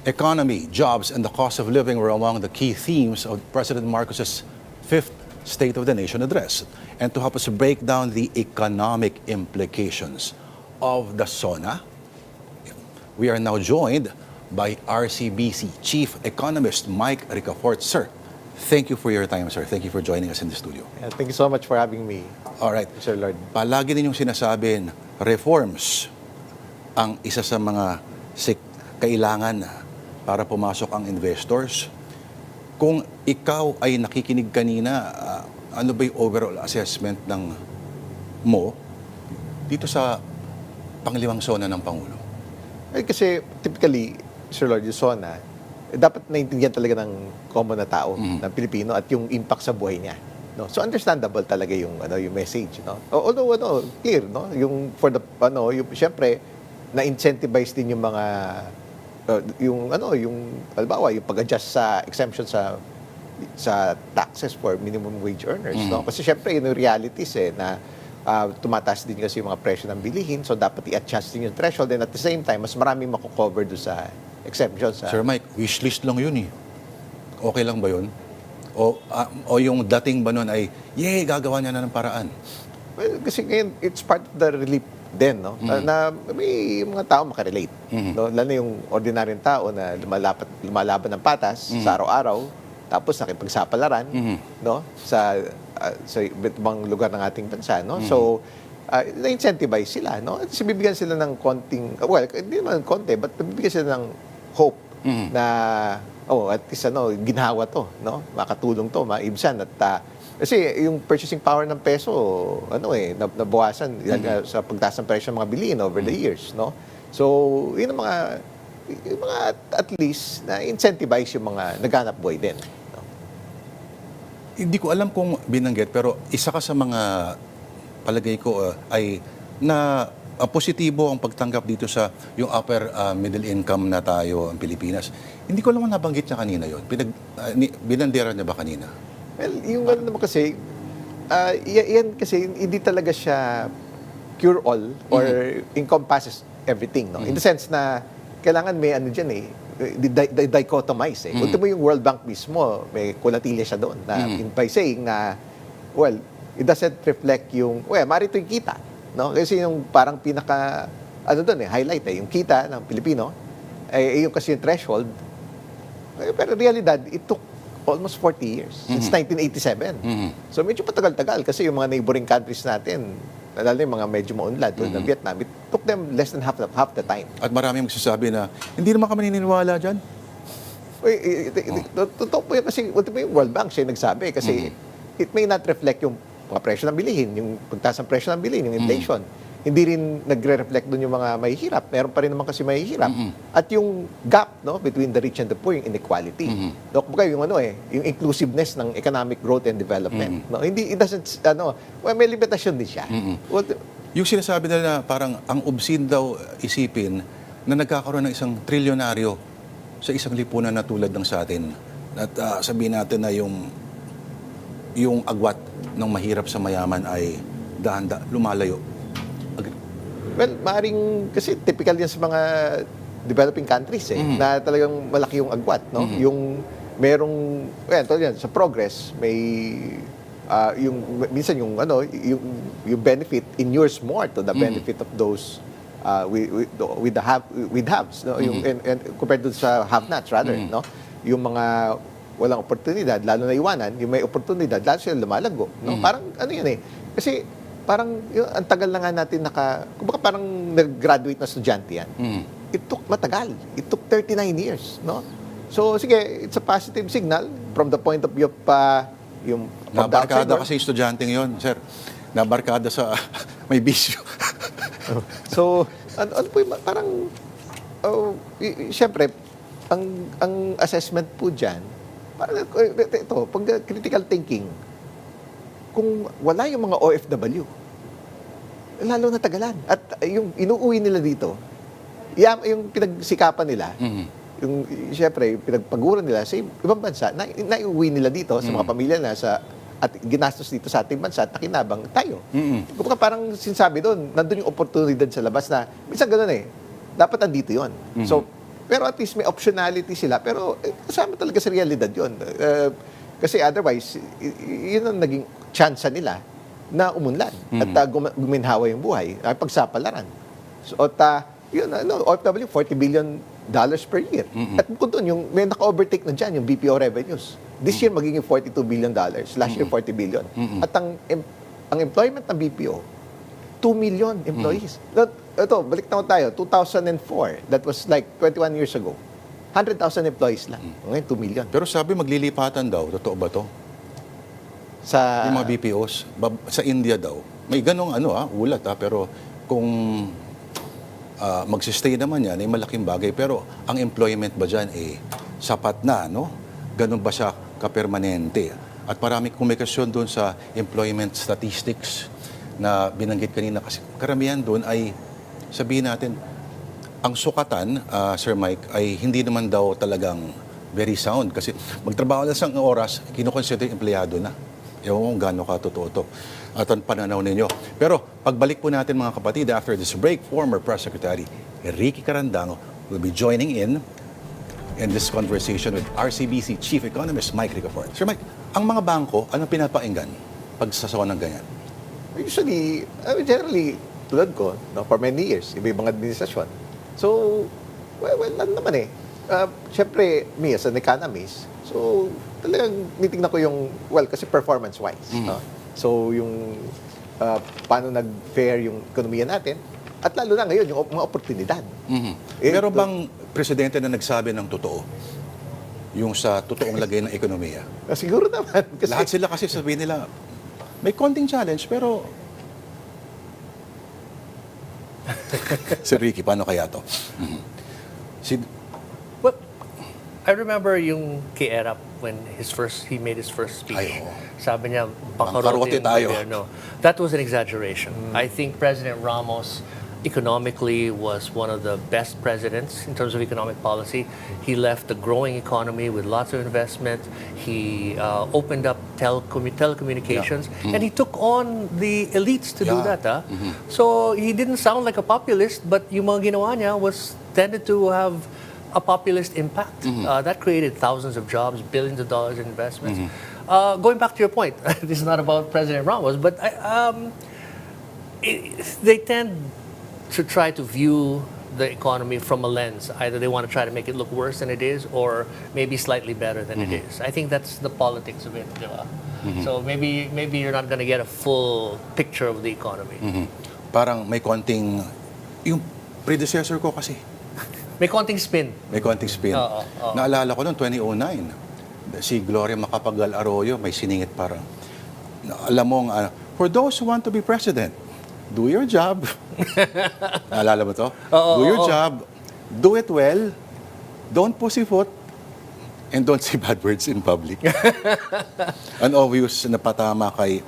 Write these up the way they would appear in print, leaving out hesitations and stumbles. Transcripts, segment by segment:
Economy, jobs, and the cost of living were among the key themes of President Marcos's fifth State of the Nation address. And to help us break down the economic implications of the SONA, we are now joined by RCBC Chief Economist Mike Ricafort. Sir, thank you for your time, sir. Thank you for joining us in the studio. Yeah, thank you so much for having me, All right. Sir Lord. Palagi ninyong sinasabing reforms ang isa sa mga kailangan para pumasok ang investors. Kung ikaw ay nakikinig kanina, ano ba yung overall assessment mo dito sa panglimang SONA ng Pangulo? Kasi typically, Sir Lord, yung SONA, dapat naintindihan talaga ng common na tao, ng Pilipino, at yung impact sa buhay niya. No? So understandable talaga yung yung message, no? Although clear, no? Yung for the yung syempre na-incentivize din yung mga yung halimbawa yung pag-adjust sa exemption sa taxes for minimum wage earners, no? Kasi syempre yun yung realities na tumataas din kasi yung mga presyo ng bilihin, so dapat i-adjust din yung threshold, and at the same time mas maraming mako-cover do sa exemption sa... Sir Mike, wishlist lang yun eh. Okay lang ba yun? O yung dating ba nun ay, gagawa niya na ng paraan? Well, kasi ngayon, it's part of the relief din, no? Na may mga tao makarelate. No? Lalo na yung ordinaryong tao na lumalaban ng patas sa araw-araw, tapos nakipagsapalaran, no? Sa ibang lugar ng ating bansa, no? So, na-incentivize sila, no? At bibigyan sila ng konting, well, hindi naman konti, but bibigyan sila ng hope na, at least ginhawa to, no? Makatulong to, maibsan, at kasi yung purchasing power ng peso, nabawasan sa pagtaas ng presyo ng mga bilihin over the years, no? So, yun ang yung mga at least na incentivize yung mga naghanap buhay din. No? Hindi ko alam kung binanggit, pero isa ka sa mga palagay ko ay na positibo ang pagtanggap dito sa yung upper middle income na tayo ang Pilipinas. Hindi ko alam kung nabanggit niya kanina yun. Binandera niya ba kanina? Well, yung naman kasi, yan kasi hindi talaga siya cure-all or encompasses everything, no? In the sense na kailangan may dyan dichotomize. Ultimo yung World Bank mismo, may kulatilya siya doon na by saying na, well, it doesn't reflect yung, marito yung kita, no? Kasi yung parang pinaka, highlight yung kita ng Pilipino, yung kasi yung threshold. Pero realidad, it took almost 40 years, since 1987. So medyo patagal-tagal kasi yung mga neighboring countries natin, lalo yung mga medyo maunlad, tulad ng Vietnam, it took them less than half the time. At maraming magsasabi na, hindi naman kami naniniwala dyan. Totoo po yan kasi ultimo yung World Bank siya nagsabi kasi it may not reflect yung mga presyo ng bilihin, yung pagtaas ng presyo ng bilihin, yung inflation. Hindi rin nagre-reflect doon yung mga mahihirap. Meron pa rin naman kasi mahihirap. At yung gap, no, between the rich and the poor, yung inequality. No, kumbaga yung yung inclusiveness ng economic growth and development. No, it doesn't may limitasyon din siya. Well, yung sinasabi nila na parang ang obscene daw isipin na nagkakaroon ng isang trilyonaryo sa isang lipunan na tulad ng sa atin. At sabihin natin na yung agwat ng mahirap sa mayaman ay lumalayo. Well, maaaring, kasi typical yan sa mga developing countries na talagang malaki yung agwat, no? Yung merong, sa progress, may, minsan yung benefit inures more to the benefit of those with haves, no? And compared to sa have-nots, rather, no? Yung mga walang oportunidad, lalo na iwanan, yung may oportunidad, lalo sila lumalago, no? Parang, kasi, parang ang tagal na nga natin kumbaga parang nag-graduate na estudyante yan. It took matagal. It took 39 years, no? So sige, it's a positive signal from the point of view of yung nabarkada kasi estudyanteng yon, sir. Nabarkada sa may bisyo. So ano po yung parang siyempre ang assessment po diyan parang ito, pag critical thinking, kung wala yung mga OFW, lalo na tagalan. At yung inuuwi nila dito, yung pinagsikapan nila, yung siyempre, pinagpaguran nila sa ibang bansa, naiuwi nila dito sa mga pamilya na at ginastos dito sa ating bansa at nakinabang tayo. Kumbaga parang sinasabi doon, nandun yung oportunidad sa labas na, minsan gano'n dapat andito yon. So, pero at least may optionality sila. Pero kasama talaga sa realidad yun. Kasi otherwise, yun ang naging chance nila na umunlad at guminhawa yung buhay, ay pagsapalaran. So, yun, OFW, $40 billion per year. At bukod doon, yung may naka-overtake na dyan, yung BPO revenues. This year, magiging $42 billion. Last year, $40 billion. At ang employment ng BPO, 2 million employees. Ito, balik na tayo, 2004, that was like 21 years ago. 100,000 employees lang. Ngayon, 2 million. Pero sabi maglilipatan daw, totoo ba to? Sa, Yung mga BPOs, sa India daw. May ganong ulat pero kung magsistay naman yan, ay malaking bagay. Pero ang employment ba dyan, sapat na, no? Ganon ba siya kapermanente? At marami komunikasyon doon sa employment statistics na binanggit kanina. Kasi karamihan doon ay, sabihin natin, ang sukatan, Sir Mike, ay hindi naman daw talagang very sound. Kasi magtrabaho lang isang oras, kinukonsider empleyado na. Ewan kung gano'n ka-totoo to at ang pananaw ninyo. Pero pagbalik po natin mga kapatid, after this break, former Press Secretary Ricky Carandango will be joining in this conversation with RCBC Chief Economist Mike Ricafort. Sir Mike, ang mga bangko, anong pinapainggan pag sasawa ng ganyan? Usually, generally, tulad ko, no, for many years, iba-ibang administrasyon. So, well ano naman Siyempre, me as an economist, so talagang nitignan ko yung, kasi performance-wise. No? So, yung paano nag-fare yung ekonomiya natin, at lalo na ngayon, yung mga oportunidad. Meron bang presidente na nagsabi ng totoo? Yung sa totoong lagay ng ekonomiya? Siguro naman. Kasi, Lahat sila kasi sabihin nila, may konting challenge, pero... Si Ricky, paano kaya to? Well, I remember yung kay Erap when he made his first speech. Ay, oo. Sabi niya, Bangkarote tayo. No, that was an exaggeration. I think President Ramos economically was one of the best presidents in terms of economic policy. He left a growing economy with lots of investment. He opened up telecommunications, and he took on the elites to do Yeah. that. So he didn't sound like a populist, but yung mga ginawa niya was tended to have a populist impact. That created thousands of jobs, billions of dollars in investments. Going back to your point, this is not about President Ramos, but they tend to try to view the economy from a lens. Either they want to try to make it look worse than it is, or maybe slightly better than it is. I think that's the politics of it. Di ba? So maybe you're not going to get a full picture of the economy. Parang may konting... Yung predecessor ko kasi, May konting spin. may konting spin. Oo. Naalala ko noong 2009, si Gloria Macapagal Arroyo, may siningit parang, alam mo, for those who want to be president, do your job. Naalala mo to? Do your job, do it well, don't pussyfoot, and don't say bad words in public. An obvious na patama kay,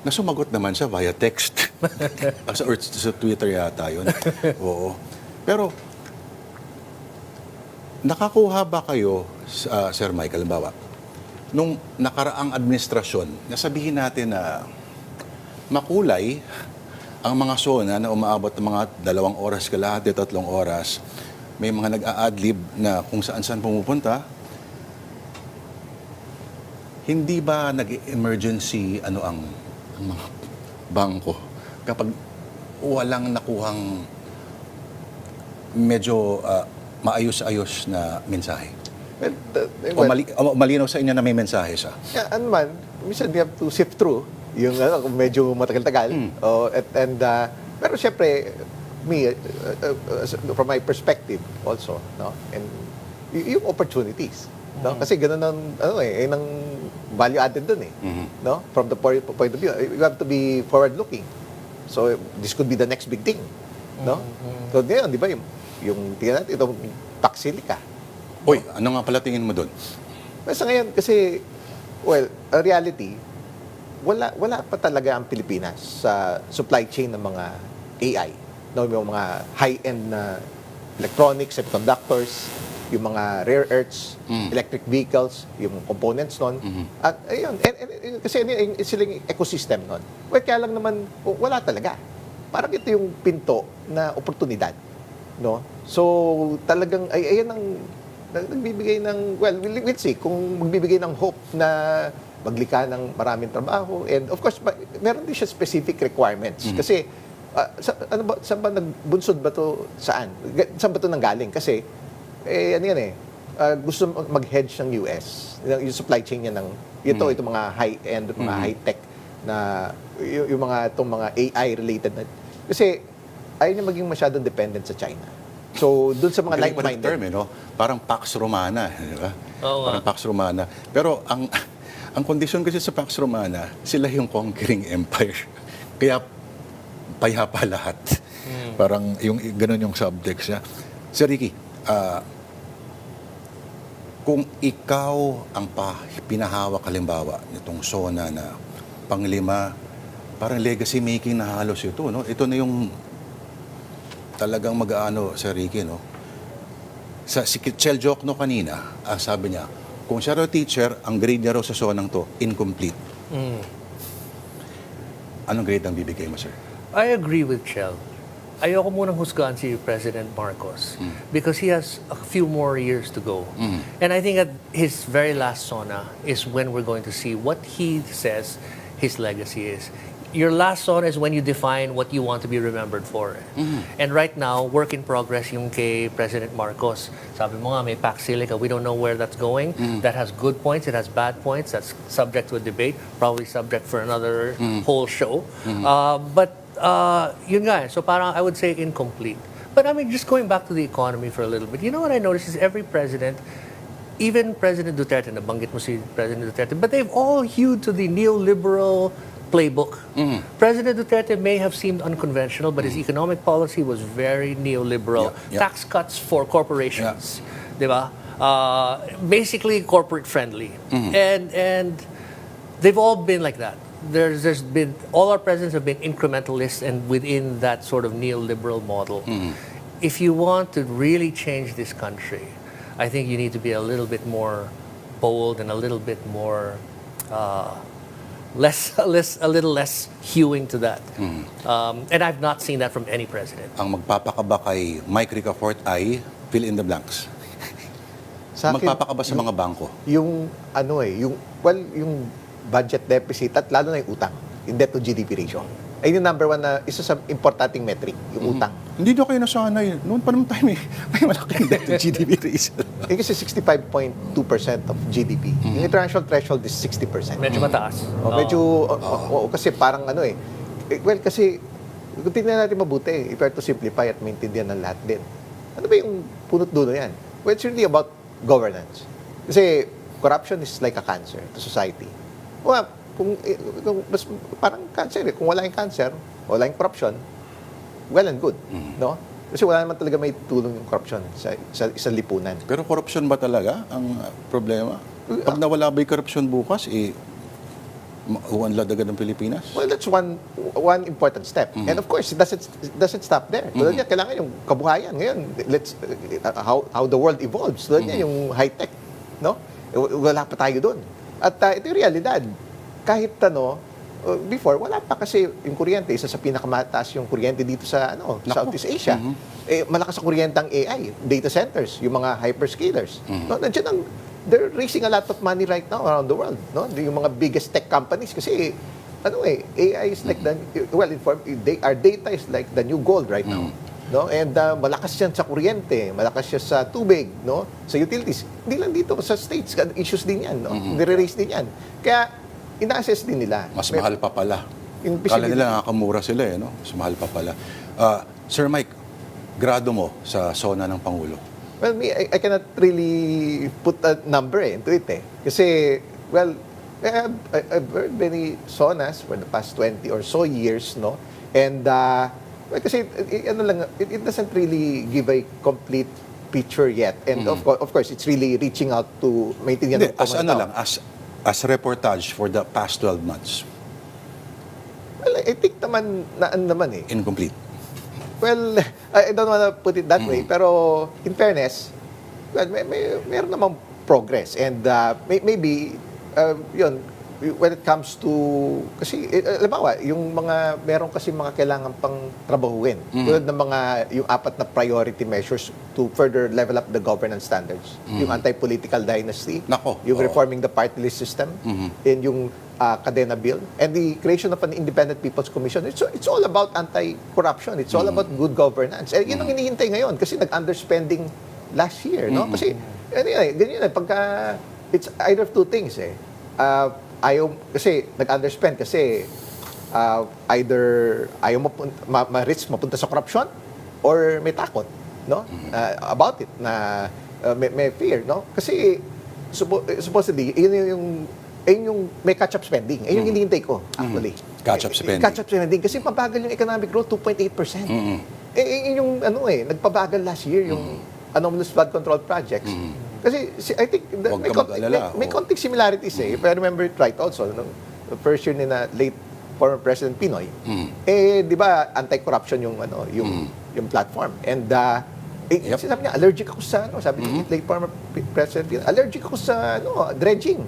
nasumagot naman siya via text. Or sa Twitter yata yun. Oo. Pero, nakakuha ba kayo, Sir Mike, halimbawa, nung nakaraang administrasyon, nasabihin natin na makulay ang mga zona na umaabot ng mga 2 oras kalahati, 3 oras, may mga nag-a-adlib na kung saan-saan pumupunta, hindi ba nag-emergency ang mga bangko kapag walang nakuhang medyo maayos-ayos na mensahe? Malinaw sa inyo na may mensahe siya? ano man, minsan you have to sift through yung kung medyo matagal-tagal. Pero siyempre, from my perspective also, no? And yung opportunities. No? Kasi ganun ang, ng value added dun no? From the point of view, you have to be forward-looking. So, this could be the next big thing. No? So, ngayon, di ba, yung tingnan natin, itong Taxilica. Uy, ano nga pala tingin mo doon? Sa ngayon, kasi, reality, wala pa talaga ang Pilipinas sa supply chain ng mga AI. No, yung mga high-end na electronics, semiconductors, yung mga rare earths, electric vehicles, yung components nun. At ayun, kasi silang ecosystem nun. Kaya lang naman, wala talaga. Parang ito yung pinto na oportunidad, no? So, talagang, ayan ang nagbibigay ng, well, we'll see, kung magbibigay ng hope na maglikha ng maraming trabaho. And of course, meron din siya specific requirements. Kasi, saan ba nagbunsod ba to saan? Saan ba to nanggaling? Kasi, ano yan gusto mag-hedge ng US. Yung supply chain niya ng, itong mga high-end, mga high-tech na, yung itong mga AI-related na. Kasi, ayaw niya maging masyadong dependent sa China. So, dun sa mga Galing pa ng like-minded. term, no? Parang Pax Romana, di ba? Oo, Parang Pax Romana. Pero ang kondisyon kasi sa Pax Romana, sila yung conquering empire. Kaya payapa lahat. Parang yung ganun yung subtext niya. Sir Ricky, kung ikaw ang pinahawak halimbawa nitong SONA na panglima, parang legacy making na halos ito, no? Ito na yung talagang mag-aano, Sir Ricky, no? Si Chel Jokno kanina, sabi niya, kung siya raw teacher, ang grade niya raw sa SONA to, incomplete. Anong grade ang bibigay mo, sir? I agree with Chel. Ayoko munang husgahan si President Marcos because he has a few more years to go. And I think at his very last SONA is when we're going to see what he says his legacy is. Your last SONA is when you define what you want to be remembered for. And right now, work in progress yung kay President Marcos. Sabi mo nga, may Pax Silica. We don't know where that's going. That has good points. It has bad points. That's subject to a debate. Probably subject for another whole show. But yun nga, so parang I would say incomplete. But I mean, just going back to the economy for a little bit, you know what I noticed is every president, even President Duterte, nabanggit mo si President Duterte, but they've all hewed to the neoliberal playbook. President Duterte may have seemed unconventional, but his economic policy was very neoliberal. Yeah. Tax cuts for corporations, di ba? Basically corporate friendly. And they've all been like that. There's been, all our presidents have been incrementalists and within that sort of neoliberal model. If you want to really change this country, I think you need to be a little bit more bold and a little bit more a little less hewing to that. And I've not seen that from any president. Ang magpapakaba kay Mike Ricafort ay fill in the blanks. Sa akin, Magpapakaba sa mga bangko. yung yung budget deficit at lalo na yung utang, yung debt to GDP ratio. Ay yung number one na isa sa importanteng metric, yung utang. Hindi nyo kayo nasanay. Noon pa naman tayo may malaking debt to GDP ratio. Kasi 65.2% of GDP. Yung international threshold is 60%. Medyo mataas. Medyo, kasi parang well, kasi, kung tingnan natin mabuti, if we are to simplify at maintindihan ng lahat din. Ano ba yung punot dulo yan? Well, it's really about governance. Kasi, corruption is like a cancer to society. Well, kung parang cancer, kung wala yung cancer, wala yung corruption, well and good, no? Kasi wala naman talaga may tulong yung corruption sa lipunan. Pero korupsyon ba talaga ang problema? Pag nawala ba yung korupsyon bukas, uwanlad agad ng Pilipinas? Well, that's one important step. And of course, it doesn't stop there. Tulad niya, kailangan yung kabuhayan. Ngayon, how the world evolves. Tulad niya, yung high-tech, no? Wala pa tayo doon. At ito yung realidad. Kahit before, wala pa kasi yung kuryente, isa sa pinakamataas yung kuryente dito sa Southeast Asia. Malakas sa kuryente ang AI, data centers, yung mga hyperscalers. No, they're raising a lot of money right now around the world. No? Yung mga biggest tech companies kasi AI is like our data is like the new gold right now. No? And malakas yan sa kuryente, malakas siya sa tubig, no? Sa utilities. Hindi lang dito, sa states, issues din yan. No? Nire-raise din yan. Kaya, ina-assess din nila. Mas mahal pa pala. Yung Kala nila nakakamura sila, no? Mas mahal pa pala. Sir Mike, grado mo sa SONA ng Pangulo? Well, I cannot really put a number into it. Kasi, well, I've heard many SONAs for the past 20 or so years, no? And, kasi, it doesn't really give a complete picture yet. And of course, it's really reaching out to maintindihan ng mga tao. As reportage for the past 12 months? Well, I think naman Incomplete. Well, I don't want to put it that way, pero in fairness, well, mayroon namang progress. And maybe, when it comes to, kasi, halimbawa, yung meron kasi mga kailangan pang trabahuin. Tulad ng yung 4 na priority measures to further level up the governance standards. Yung anti-political dynasty, Nako, yung oo. reforming the party list system, and yung Cadena Bill, and the creation of an independent People's Commission. It's all about anti-corruption. It's all about good governance. And yun ang hinihintay ngayon kasi nag-underspending last year, no? Kasi, ganyan, pagka, it's either of two things, eh. Kasi nag-underspend kasi either ayaw ma-risk mapunta sa corruption or may takot, no? About it, na may fear, no? Kasi supposedly, yun yung may catch-up spending. Ayun yung hinihintay ko, actually. Catch-up spending. Catch-up spending. Kasi mabagal yung economic growth, 2.8%. Yung nagpabagal last year, yung anomalous flood control projects. Kasi I think Huwag ka mag-alala. may konting similarities eh. If I remember it right also, nung first year ni na late former President Pinoy, di ba anti-corruption yung yung platform. And sinabi niya, allergic ako sa sabi ni late former President Pinoy, allergic ako sa dredging.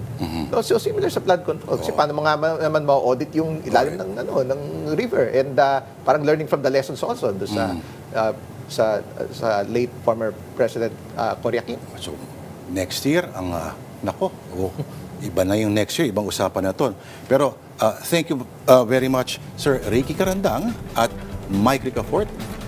So similar sa flood control. Kasi paano naman ma-audit yung ilalim ng river, and parang learning from the lessons also do sa late former President Cory Aquino. So, next year, iba na yung next year, ibang usapan na to. Pero thank you very much, Sir Ricky Carandang at Mike Ricafort,